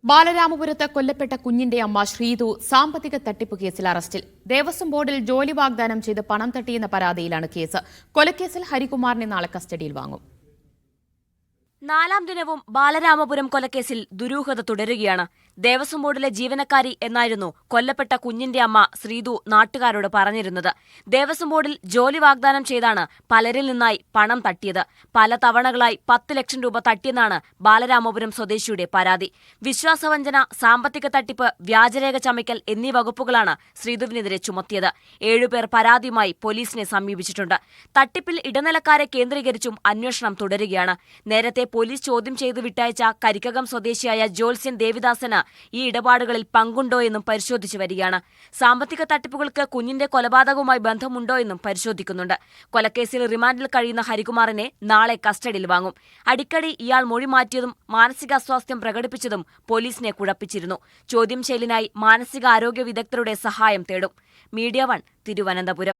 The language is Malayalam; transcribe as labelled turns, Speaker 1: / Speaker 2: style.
Speaker 1: ബാലരാമപുരത്ത് കൊല്ലപ്പെട്ട കുഞ്ഞിന്റെ അമ്മ ശ്രീതു സാമ്പത്തിക തട്ടിപ്പ് കേസിൽ അറസ്റ്റിൽ. ദേവസ്വം ബോർഡിൽ ജോലി വാഗ്ദാനം ചെയ്ത് പണം തട്ടിയെന്ന പരാതിയിലാണ് കേസ്. കൊലക്കേസിൽ ഹരികുമാറിനെ നാളെ കസ്റ്റഡിയിൽ വാങ്ങും.
Speaker 2: നാലാം ദിനവും ബാലരാമപുരം കൊലക്കേസിൽ ദുരൂഹത തുടരുകയാണ്. ദേവസ്വം ബോർഡിലെ ജീവനക്കാരി എന്നായിരുന്നു കൊല്ലപ്പെട്ട കുഞ്ഞിന്റെ അമ്മ ശ്രീതു നാട്ടുകാരോട് പറഞ്ഞിരുന്നത്. ദേവസ്വം ബോർഡിൽ ജോലി വാഗ്ദാനം ചെയ്താണ് പലരിൽ നിന്നായി പണം തട്ടിയത്. പല തവണകളായി 10 ലക്ഷം രൂപ തട്ടിയെന്നാണ് ബാലരാമപുരം സ്വദേശിയുടെ പരാതി. വിശ്വാസവഞ്ചന, സാമ്പത്തിക തട്ടിപ്പ്, വ്യാജരേഖ ചമയ്ക്കൽ എന്നീ വകുപ്പുകളാണ് ശ്രീതുവിനെതിരെ ചുമത്തിയത്. 7 പേർ പരാതിയുമായി പോലീസിനെ സമീപിച്ചിട്ടുണ്ട്. തട്ടിപ്പിൽ ഇടനിലക്കാരെ കേന്ദ്രീകരിച്ചും അന്വേഷണം തുടരുകയാണ്. നേരത്തെ പോലീസ് ചോദ്യം ചെയ്ത് വിട്ടയച്ച കരിക്കകം സ്വദേശിയായ ജോത്സ്യൻ ദേവിദാസന് ഈ ഇടപാടുകളിൽ പങ്കുണ്ടോ എന്നും പരിശോധിച്ചു വരികയാണ്. സാമ്പത്തിക തട്ടിപ്പുകൾക്ക് കുഞ്ഞിന്റെ കൊലപാതകവുമായി ബന്ധമുണ്ടോ എന്നും പരിശോധിക്കുന്നുണ്ട്. കൊലക്കേസിൽ റിമാൻഡിൽ കഴിയുന്ന ഹരികുമാറിനെ നാളെ കസ്റ്റഡിയിൽ വാങ്ങും. അടിക്കടി ഇയാൾ മൊഴി മാറ്റിയതും മാനസികാസ്വാസ്ഥ്യം പ്രകടിപ്പിച്ചതും പോലീസിനെ കുഴപ്പിച്ചിരുന്നു. ചോദ്യം ചെയ്യലിനായി മാനസികാരോഗ്യ വിദഗ്ധരുടെ സഹായം തേടും. മീഡിയ 1 തിരുവനന്തപുരം.